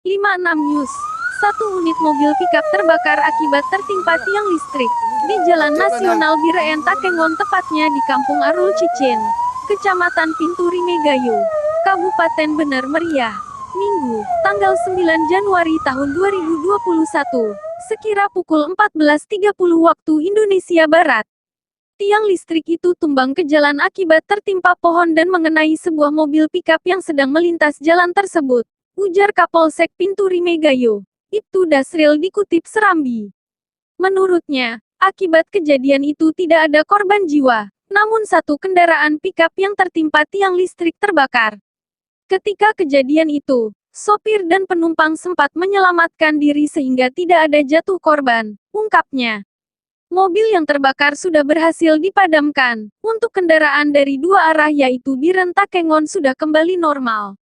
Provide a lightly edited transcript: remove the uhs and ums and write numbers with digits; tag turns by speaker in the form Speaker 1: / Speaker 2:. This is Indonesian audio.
Speaker 1: 56 News. Satu unit mobil pickup terbakar akibat tertimpa tiang listrik di Jalan Nasional Biraen Takengon, tepatnya di Kampung Arul Cicin, Kecamatan Pinturi Megayo, Kabupaten Bener Meriah. Minggu, tanggal 9 Januari tahun 2021, sekira pukul 14.30 waktu Indonesia Barat. Tiang listrik itu tumbang ke jalan akibat tertimpa pohon dan mengenai sebuah mobil pickup yang sedang melintas jalan tersebut, ujar Kapolsek Pinturi Megayo, Ibtu Dasril dikutip Serambi. Menurutnya, akibat kejadian itu tidak ada korban jiwa, namun satu kendaraan pickup yang tertimpa tiang listrik terbakar. Ketika kejadian itu, sopir dan penumpang sempat menyelamatkan diri sehingga tidak ada jatuh korban, ungkapnya. Mobil yang terbakar sudah berhasil dipadamkan. Untuk kendaraan dari dua arah yaitu Biren Takengon sudah kembali normal.